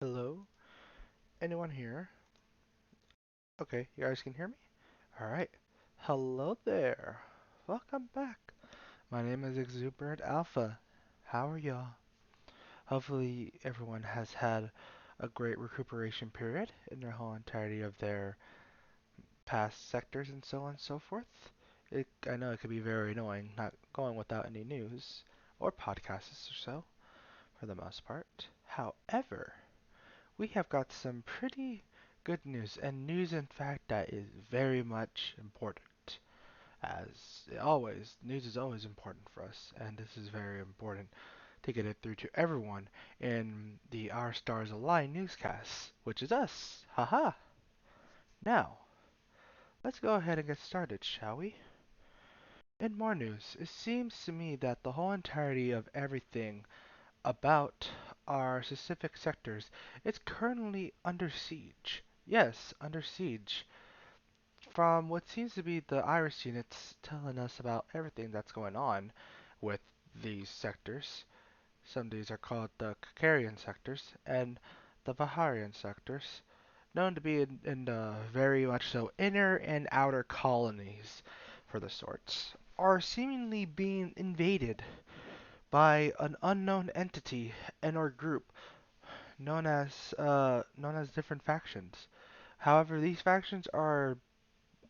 Hello? Anyone here? Okay, you guys can hear me? Alright. Hello there. Welcome back. My name is Exuberant Alpha. How are y'all? Hopefully everyone has had a great recuperation period in their whole entirety of their past sectors and so on and so forth. I know it could be very annoying not going without any news or podcasts or so, for the most part. However, we have got some pretty good news, and news, in fact, that is very much important. As always, news is always important for us, and this is very important to get it through to everyone in the Our Stars Align newscast, which is us. Haha! Now, let's go ahead and get started, shall we? In more news, it seems to me that the whole entirety of everything about our specific sectors is currently under siege. Yes, under siege. From what seems to be the Iris units telling us about everything that's going on with these sectors. Some of these are called the Kakarian sectors and the Baharian sectors, known to be in the very much so inner and outer colonies for the sorts, are seemingly being invaded by an unknown entity and or group known as different factions. However, these factions are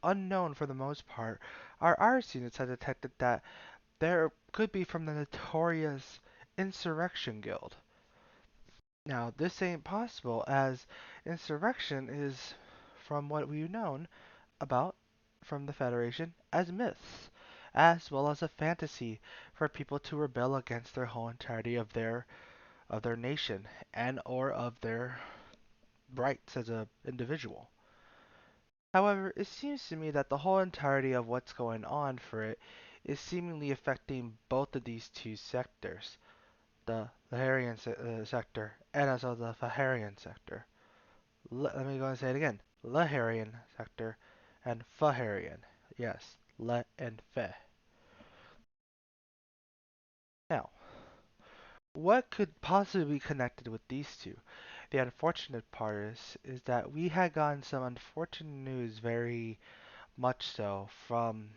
unknown for the most part. Our IRIS units have detected that there could be from the notorious Insurrection Guild. Now, this ain't possible as insurrection is, from what we've known about from the Federation, as myths, as well as a fantasy for people to rebel against their whole entirety of their nation and or of their rights as a individual. However, it seems to me that the whole entirety of what's going on for it is seemingly affecting both of these two sectors, the Laharian sector and also the Faharian sector. Let me go and say it again. Laharian sector and Faharian. Yes, Le and Fe. Now, what could possibly be connected with these two? The unfortunate part is that we had gotten some unfortunate news very much so from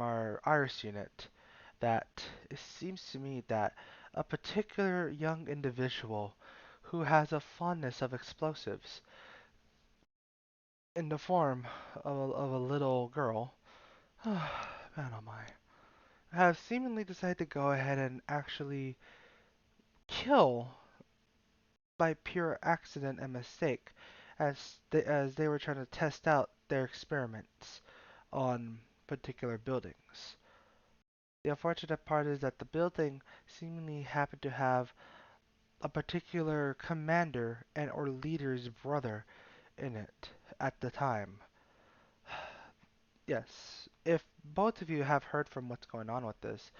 our Iris unit that it seems to me that a particular young individual who has a fondness of explosives in the form of a little girl, man oh my, have seemingly decided to go ahead and actually kill by pure accident and mistake as they were trying to test out their experiments on particular buildings. The unfortunate part is that the building seemingly happened to have a particular commander and or leader's brother in it at the time. Yes, if both of you have heard from what's going on with this,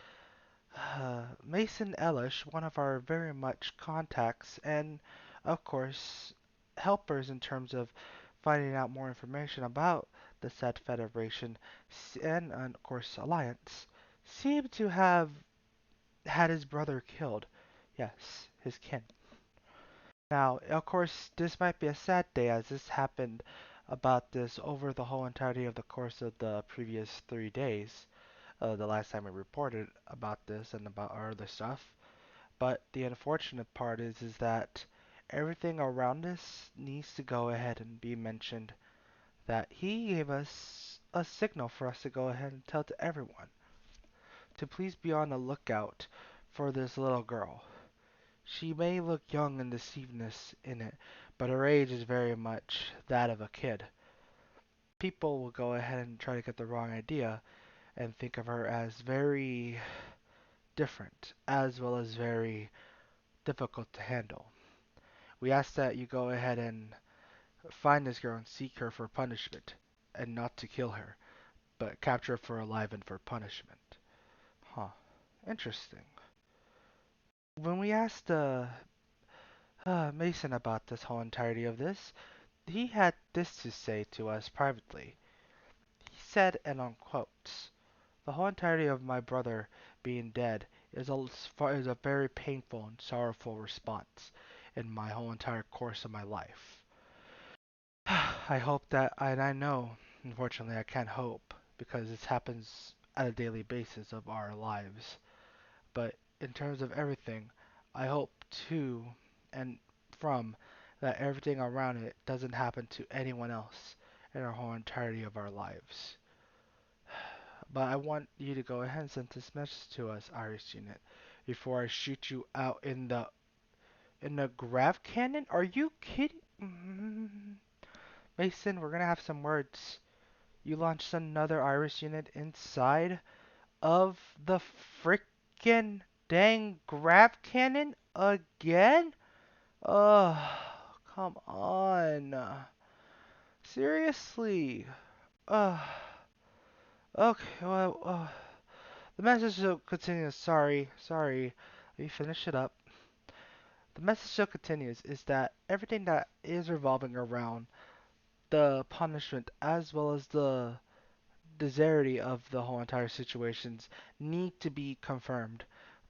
Mason Ellish, one of our very much contacts and, of course, helpers in terms of finding out more information about the said Federation and, of course, Alliance, seemed to have had his brother killed. Yes, his kin. Now, of course, this might be a sad day as this happened about this over the whole entirety of the course of the previous 3 days. The last time we reported about this and about our other stuff. But the unfortunate part is that everything around us needs to go ahead and be mentioned that he gave us a signal for us to go ahead and tell to everyone to please be on the lookout for this little girl. She may look young and deceivedness in it, but her age is very much that of a kid. People will go ahead and try to get the wrong idea and think of her as very different, as well as very difficult to handle. We ask that you go ahead and find this girl and seek her for punishment, and not to kill her, but capture her for alive and for punishment. Huh. Interesting. When we asked Mason about this whole entirety of this, he had this to say to us privately. He said, and on quotes, "The whole entirety of my brother being dead is a very painful and sorrowful response. in my whole entire course of my life. I hope that, and I know, unfortunately, I can't hope because this happens at a daily basis of our lives. But in terms of everything, I hope to and from that everything around it doesn't happen to anyone else in our whole entirety of our lives. But I want you to go ahead and send this message to us, Iris Unit, before I shoot you out in the grav cannon. Are you kidding? Mason, we're gonna have some words. You launched another Iris Unit inside of the frickin' dang grav cannon again? Oh, come on. Seriously. Uh, okay, well, the message still continues. Sorry. Let me finish it up. The message still continues is that everything that is revolving around the punishment as well as the severity of the whole entire situations need to be confirmed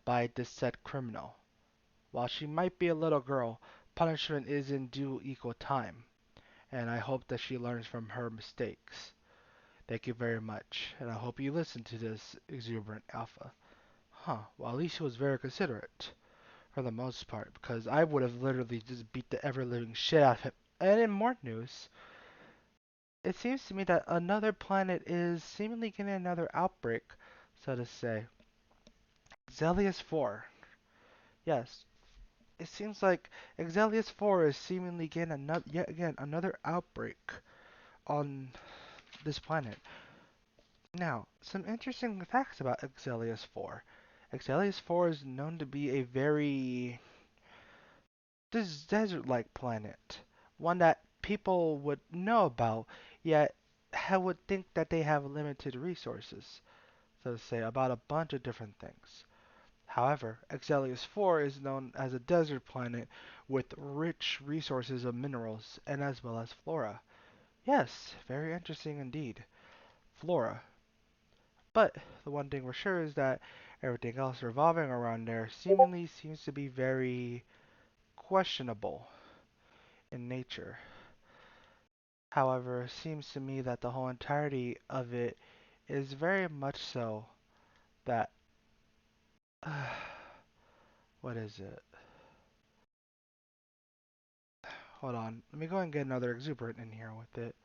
by this said criminal. While she might be a little girl, punishment is in due equal time, and I hope that she learns from her mistakes. Thank you very much, and I hope you listen to this exuberant alpha. Huh, well, at least he was very considerate, for the most part, because I would have literally just beat the ever-living shit out of him. And in more news, it seems to me that another planet is seemingly getting another outbreak, so to say. Xelius 4. Yes, it seems like Exelius 4 is seemingly getting another, yet again, another outbreak on this planet. Now, some interesting facts about Exelius 4. Exelius 4 is known to be a very desert-like planet, one that people would know about, yet would think that they have limited resources, so to say, about a bunch of different things. However, Exelius 4 is known as a desert planet with rich resources of minerals and as well as flora. Yes, very interesting indeed. Flora. But the one thing we're sure is that everything else revolving around there seemingly seems to be very questionable in nature. However, it seems to me that the whole entirety of it is very much so that. What is it? Hold on. Let me go and get another exuberant in here with it.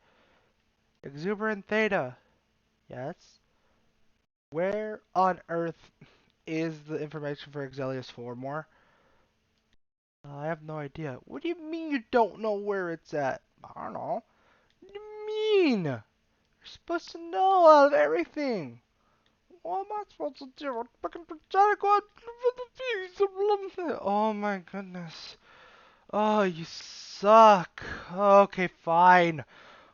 Exuberant Theta. Yes. Where on earth is the information for Exelius 4 more? I have no idea. What do you mean you don't know where it's at? I don't know. What do you mean? You're supposed to know out of everything. What am I supposed to do? I'm fucking pretend go Oh my goodness. Oh, you suck. Okay, fine.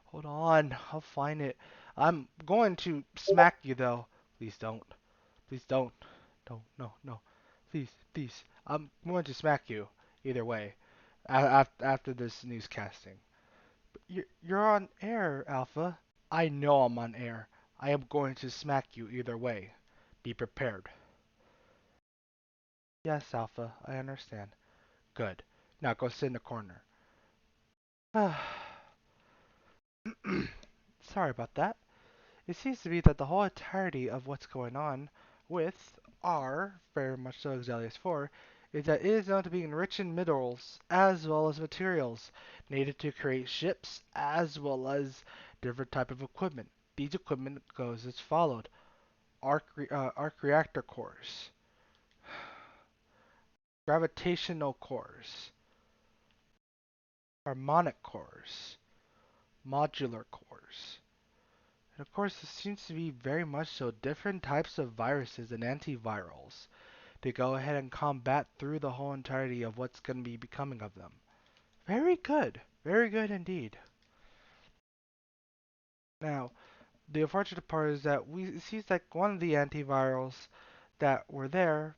Hold on. I'll find it. I'm going to smack you though. Please don't. Please don't. Don't. No, no. Please. I'm going to smack you either way after this newscasting. You're on air, Alpha. I know I'm on air. I am going to smack you either way. Be prepared. Yes, Alpha, I understand. Good. Now go sit in the corner. Sorry about that. It seems to be that the whole entirety of what's going on with our, very much so Exelius 4, is that it is known to be enriched in minerals as well as materials needed to create ships as well as different type of equipment. These equipment goes as followed. Arc reactor cores, gravitational cores, harmonic cores, modular cores. And of course, it seems to be very much so different types of viruses and antivirals to go ahead and combat through the whole entirety of what's going to be becoming of them. Very good. Very good indeed. Now, the unfortunate part is that it seems like one of the antivirals that were there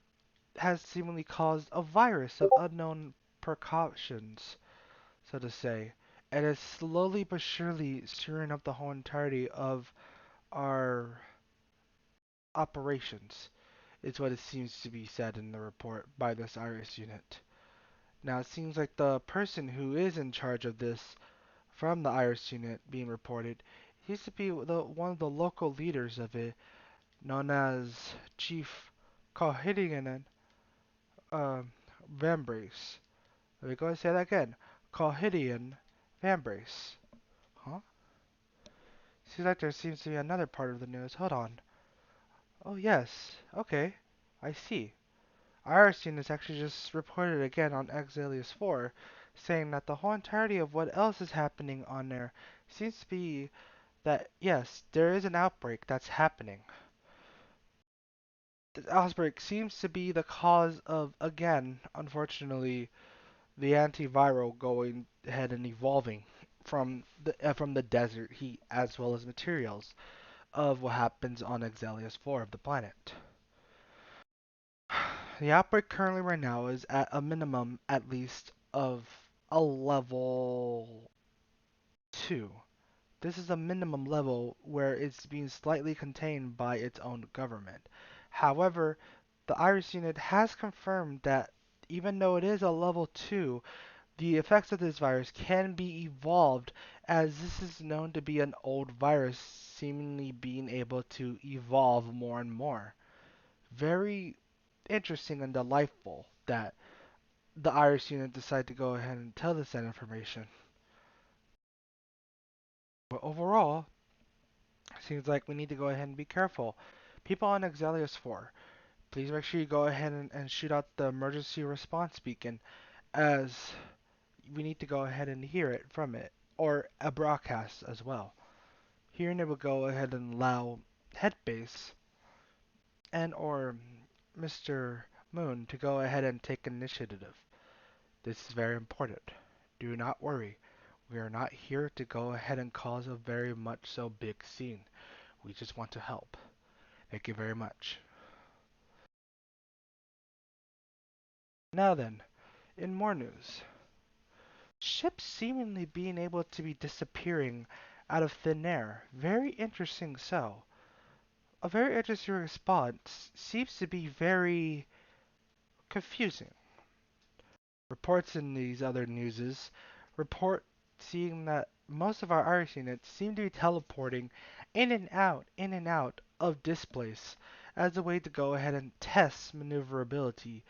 has seemingly caused a virus of unknown precautions, so to say, and is slowly but surely stirring up the whole entirety of our operations, is what it seems to be said in the report by this Iris unit. Now it seems like the person who is in charge of this from the Iris unit being reported seems to be one of the local leaders of it, known as Chief Cohidian Vambrace. Let me go and say that again. Cohidian Vambrace. Huh? Seems like there seems to be another part of the news. Hold on. Oh yes. Okay. I see. Iris unit actually just reported again on Exilius 4, saying that the whole entirety of what else is happening on there seems to be that yes, there is an outbreak that's happening. The outbreak seems to be the cause of, again, unfortunately, the antiviral going ahead and evolving from the desert heat as well as materials of what happens on Exelius 4 of the planet. The outbreak currently right now is at a minimum at least of a level 2. This is a minimum level where it's being slightly contained by its own government. However, the Iris unit has confirmed that even though it is a level 2, the effects of this virus can be evolved, as this is known to be an old virus seemingly being able to evolve more and more. Very interesting and delightful that the Iris unit decided to go ahead and tell us that information. But overall, seems like we need to go ahead and be careful. People on Exelius 4, please make sure you go ahead and shoot out the emergency response beacon, as we need to go ahead and hear it from it, or a broadcast as well. Hearing it will go ahead and allow Headbase and or Mr. Moon to go ahead and take initiative. This is very important. Do not worry. We are not here to go ahead and cause a very much so big scene. We just want to help. Thank you very much. Now then, in more news. Ships seemingly being able to be disappearing out of thin air. Very interesting so. A very interesting response seems to be very confusing. Reports in these other newses report seeing that most of our Iris units seem to be teleporting in and out of displace as a way to go ahead and test maneuverability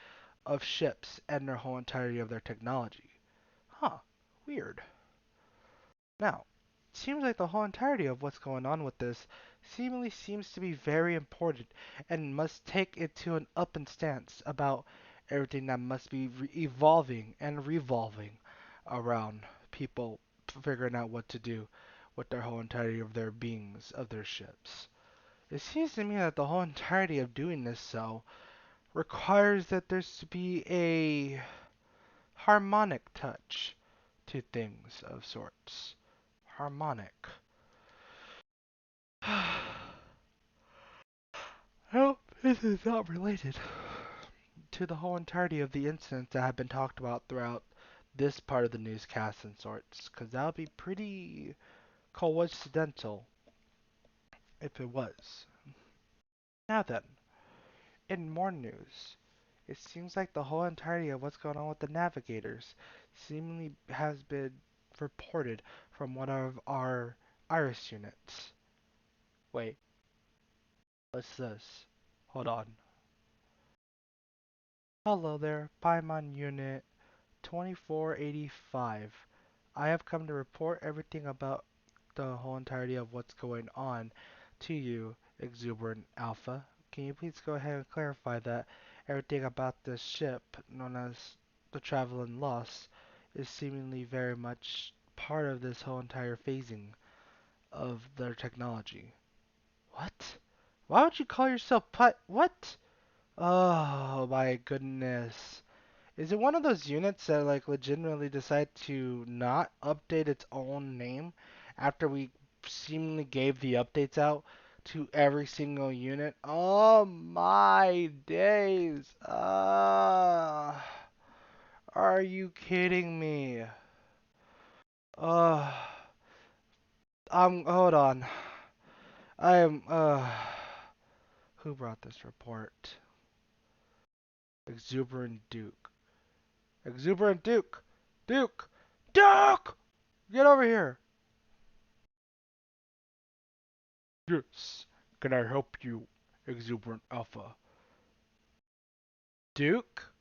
of ships and their whole entirety of their technology. Huh, weird. Now, it seems like the whole entirety of what's going on with this seemingly seems to be very important and must take it to an up and stance about everything that must be evolving and revolving around people figuring out what to do with their whole entirety of their beings, of their ships. It seems to me that the whole entirety of doing this so requires that there's to be a harmonic touch to things of sorts. Harmonic. Well, this is not related to the whole entirety of the incidents that have been talked about throughout this part of the newscast and sorts, because that would be pretty coincidental if it was. Now then, in more news, it seems like the whole entirety of what's going on with the navigators seemingly has been reported from one of our Iris units. Wait, what's this? Hold on. Hello there, Paimon Unit 2485. I have come to report everything about the whole entirety of what's going on to you, Exuberant Alpha. Can you please go ahead and clarify that everything about this ship, known as the Traveling Lost, is seemingly very much part of this whole entire phasing of their technology? What? Why would you call yourself What? Oh my goodness. Is it one of those units that like legitimately decide to not update its own name after we seemingly gave the updates out to every single unit? Oh my days. Are you kidding me? Uh, hold on. I am, who brought this report? Exuberant Duke. Exuberant Duke! Duke! Duke! Get over here! Yes. Can I help you, Exuberant Alpha? Duke?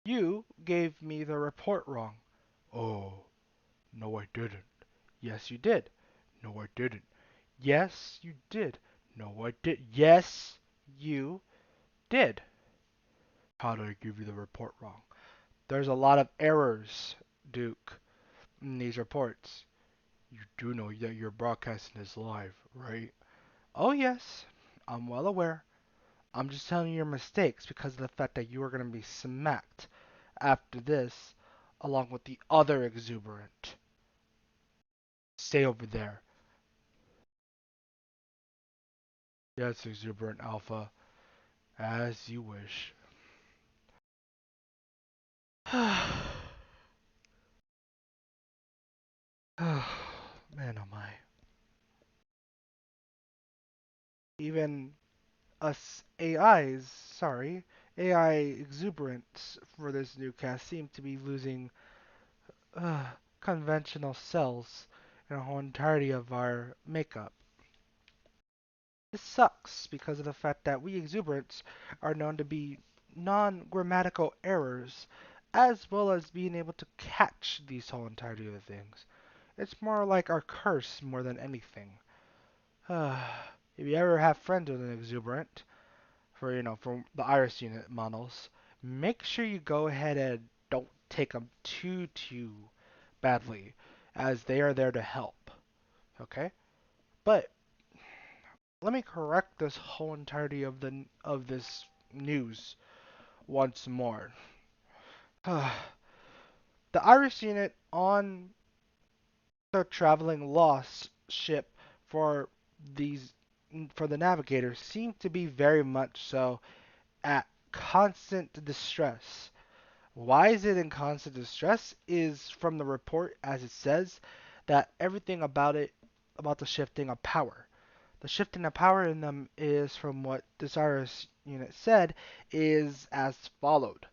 You gave me the report wrong. Oh, no I didn't. Yes, you did. No, I didn't. Yes, you did. No, I did. Yes, you did. How did I give you the report wrong? There's a lot of errors, Duke, in these reports. You do know that you're broadcasting this live, right? Oh, yes. I'm well aware. I'm just telling you your mistakes because of the fact that you are going to be smacked after this, along with the other exuberant. Stay over there. Yes, exuberant alpha, as you wish. Man, oh my. Even us AIs, sorry, AI exuberants for this new cast seem to be losing uh, conventional cells in the whole entirety of our makeup. This sucks because of the fact that we exuberants are known to be non-grammatical errors, as well as being able to catch these whole entirety of the things. It's more like our curse more than anything. If you ever have friends with an exuberant, from the Iris unit models, make sure you go ahead and don't take them too badly, as they are there to help. Okay? But let me correct this whole entirety of this news once more. The Iris unit on the traveling lost ship for these for the navigators seem to be very much so at constant distress. Why is it in constant distress? Is from the report as it says that everything about the shifting of power. The shifting of power in them is from what this Iris unit said is as followed.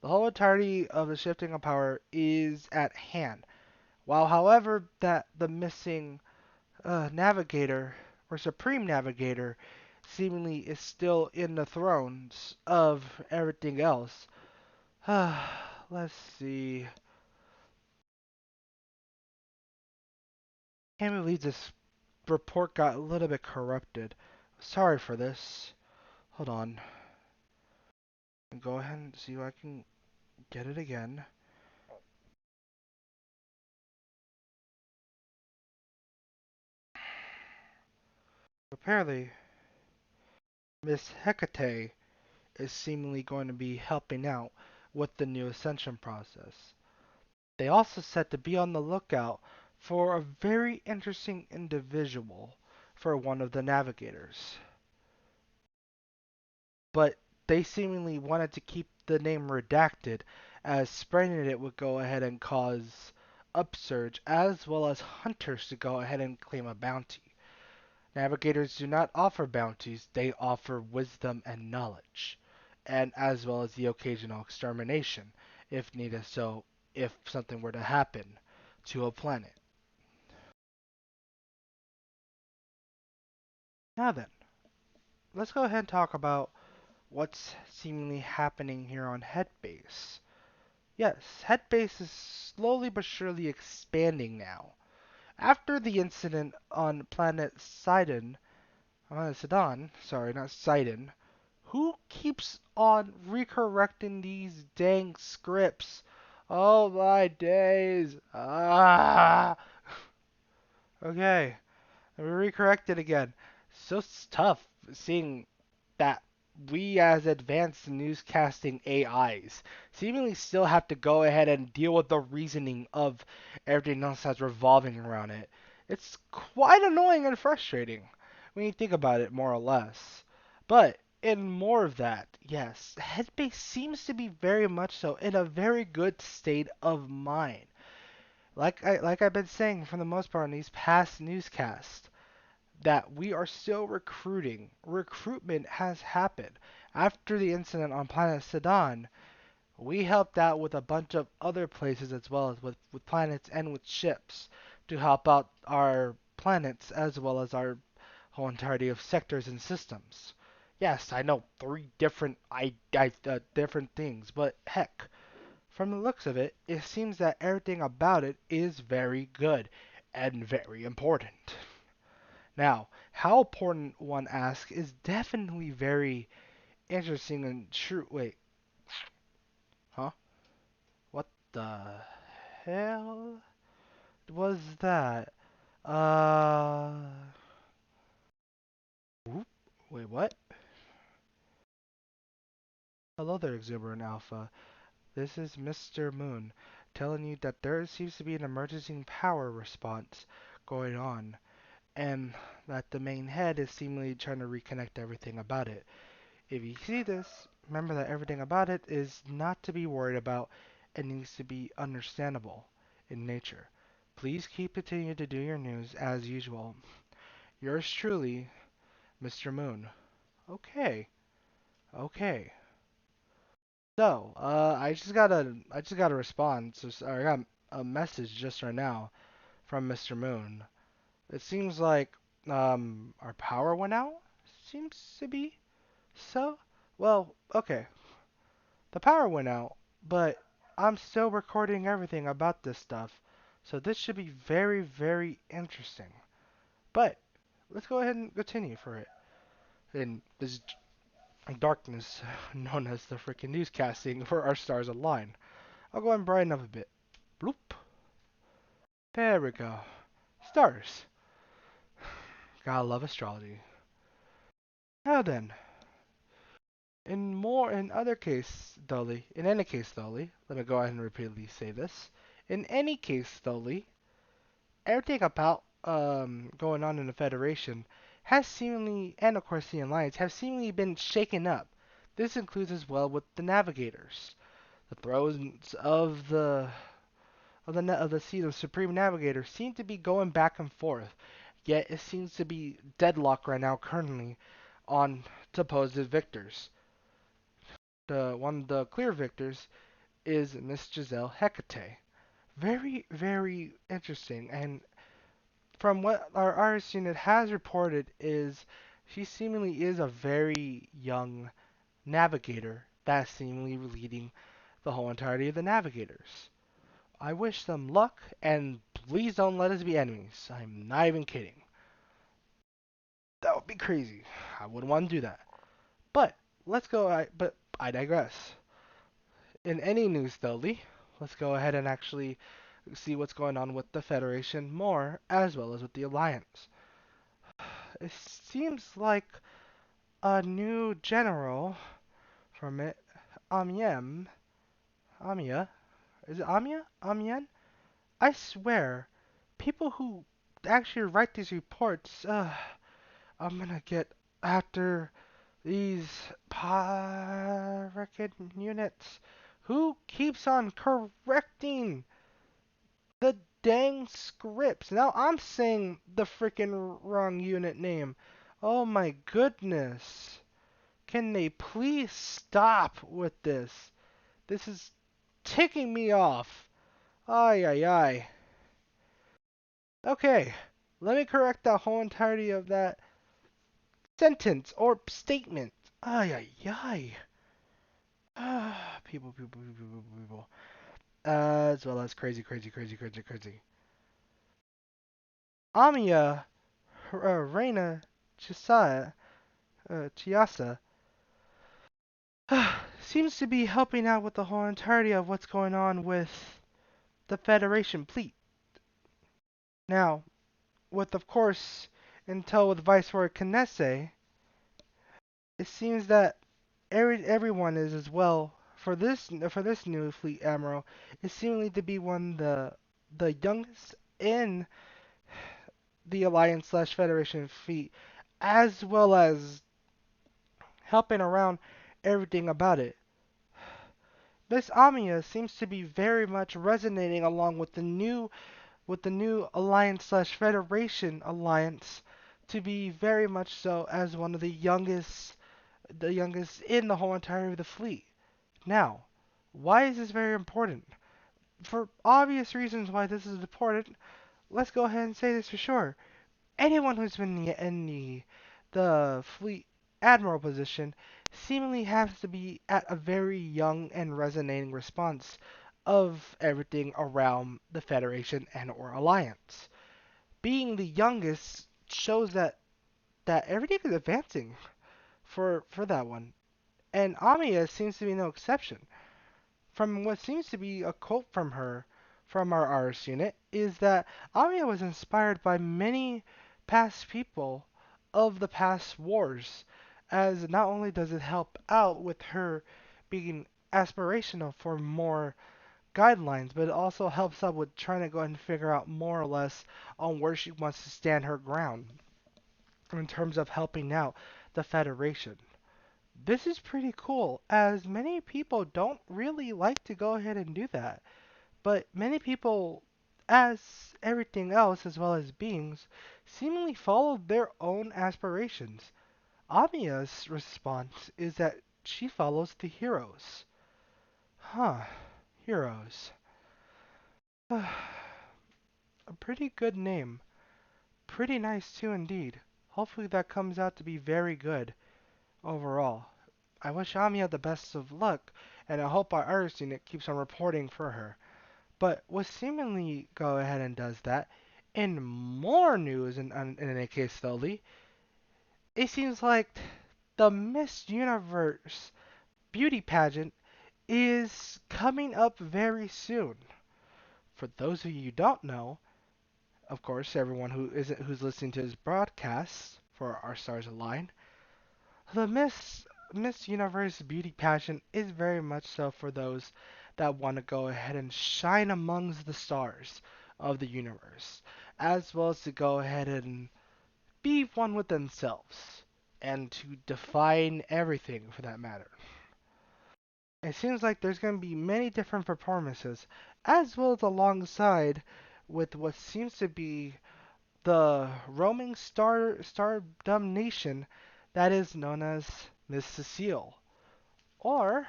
The whole entirety of the shifting of power is at hand. While however that the missing navigator or supreme navigator seemingly is still in the thrones of everything else. Let's see. Can't believe this report got a little bit corrupted. Sorry for this. Hold on. Go ahead and see if I can get it again. Apparently, Miss Hecate is seemingly going to be helping out with the new ascension process. They also said to be on the lookout for a very interesting individual for one of the navigators. But they seemingly wanted to keep the name redacted, as spreading it would go ahead and cause upsurge, as well as hunters to go ahead and claim a bounty. Navigators do not offer bounties, they offer wisdom and knowledge, and as well as the occasional extermination, if needed so, if something were to happen to a planet. Now then, let's go ahead and talk about what's seemingly happening here on Headbase. Yes, Headbase is slowly but surely expanding now. After the incident on planet Sidon, sorry, not Sidon, who keeps on recorrecting these dang scripts? Oh my days! Ah! Okay, we recorrected again. So tough seeing that we as advanced newscasting AIs seemingly still have to go ahead and deal with the reasoning of everything else that's revolving around it. It's quite annoying and frustrating when you think about it more or less. But in more of that, yes, Headbase seems to be very much so in a very good state of mind. Like I've been saying for the most part in these past newscasts, that we are still recruiting. Recruitment has happened. After the incident on planet Sedan, We helped out with a bunch of other places as well as with planets and with ships to help out our planets as well as our whole entirety of sectors and systems. Yes, I know three different things, but heck, from the looks of it, it seems that everything about it is very good and very important. Now, how important one asks is definitely very interesting and true. Wait, huh? What the hell was that? Uh, whoop, wait, what? Hello there, Exuberant Alpha. This is Mr. Moon telling you that there seems to be an emergency power response going on, and that the main head is seemingly trying to reconnect everything about it. If you see this, remember that everything about it is not to be worried about and needs to be understandable in nature. Please keep continuing to do your news as usual. Yours truly, Mr. Moon. Okay, okay. So, I just got a response. I got a message just right now from Mr. Moon. It seems like our power went out. Seems to be so. Well, okay. The power went out, but I'm still recording everything about this stuff. So this should be very, very interesting. But let's go ahead and continue for it. In this darkness known as the freaking newscasting for our stars align. I'll go and brighten up a bit. Bloop. There we go. Stars. Gotta love astrology. Now then, in any case, thoroughly, let me go ahead and repeatedly say this. In any case, thoroughly, everything about going on in the Federation has seemingly, and of course the Alliance, have seemingly been shaken up. This includes as well with the Navigators. The thrones of the seat of Supreme Navigator seem to be going back and forth. Yet it seems to be deadlock right now currently on supposed victors. The one of the clear victors is Miss Giselle Hecate. Very, very interesting. And from what our artist unit has reported is she seemingly is a very young navigator that's seemingly leading the whole entirety of the navigators. I wish them luck, and please don't let us be enemies. I'm not even kidding. That would be crazy. I wouldn't want to do that. But but I digress. In any news, though, Lee, let's go ahead and actually see what's going on with the Federation more, as well as with the Alliance. It seems like a new general from it, Amiem, Amia, is it Amia? Amien? I swear, people who actually write these reports, I'm gonna get after these pirate units. Who keeps on correcting the dang scripts? Now I'm saying the freaking wrong unit name. Oh my goodness. Can they please stop with this? This is ticking me off. Ay, ay, ay. Okay, let me correct the whole entirety of that sentence or statement. Ay, ay, ay. People. As well as crazy, crazy, crazy, crazy, crazy. Amiya, Reina, Chisaya, Chiasa, seems to be helping out with the whole entirety of what's going on with the Federation fleet. Now, with of course intel with Viceroy Kanese, it seems that everyone is as well for this new fleet admiral is seemingly to be one of the youngest in the Alliance slash Federation fleet, as well as helping around everything about it. Miss Amiya seems to be very much resonating along with the new Alliance slash Federation alliance to be very much so as one of the youngest in the whole entirety of the fleet. Now, Why is this very important? For obvious reasons why this is important, let's go ahead and say this for sure. Anyone who's been the fleet admiral position seemingly has to be at a very young and resonating response of everything around the Federation and or Alliance. Being the youngest shows that everything is advancing for that one. And Amiya seems to be no exception. From what seems to be a quote from her from our RS unit is that Amiya was inspired by many past people of the past wars, as not only does it help out with her being aspirational for more guidelines, but it also helps out with trying to go ahead and figure out more or less on where she wants to stand her ground in terms of helping out the Federation. This is pretty cool, as many people don't really like to go ahead and do that. But many people, as everything else as well as beings, seemingly follow their own aspirations. Amiya's response is that she follows the heroes. Huh, heroes. A pretty good name. Pretty nice too indeed. Hopefully that comes out to be very good overall. I wish Amiya the best of luck, and I hope our Iris unit keeps on reporting for her. But what seemingly go ahead and does that, in more news, in any case slowly, it seems like the Miss Universe beauty pageant is coming up very soon. For those of you who don't know, of course, everyone who's listening to this broadcast for our Stars Align, the Miss Universe beauty pageant is very much so for those that want to go ahead and shine amongst the stars of the universe, as well as to go ahead and be one with themselves and to define everything for that matter. It seems like there's going to be many different performances, as well as alongside with what seems to be the roaming stardom nation that is known as Miss Cecile, or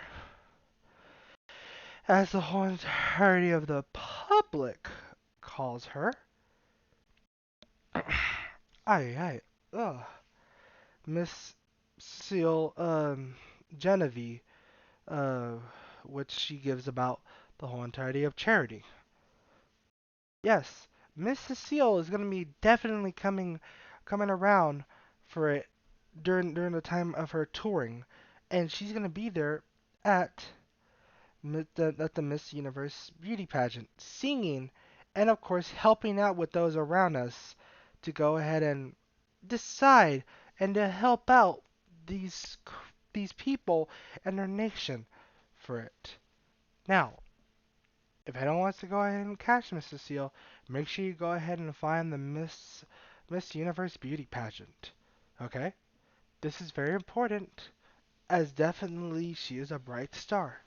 as the whole entirety of the public calls her, aye aye, ugh, Miss Cecile Genevieve, uh, which she gives about the whole entirety of charity. Yes, Miss Cecile is gonna be definitely coming around for it during the time of her touring, and she's gonna be there at at the Miss Universe beauty pageant, singing, and of course helping out with those around us to go ahead and decide and to help out these people and their nation for it. Now, if anyone wants to go ahead and catch Miss Cecile, make sure you go ahead and find the Miss Universe beauty pageant. Okay? This is very important, as definitely she is a bright star.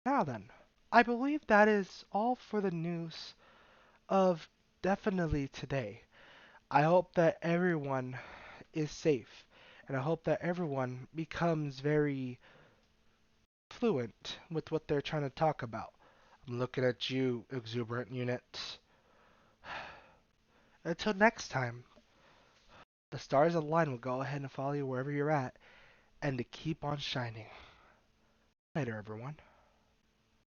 Now then, I believe that is all for the news of definitely today. I hope that everyone is safe, and I hope that everyone becomes very fluent with what they're trying to talk about. I'm looking at you, exuberant unit. Until next time, the stars align will go ahead and follow you wherever you're at, and to keep on shining. Later, everyone.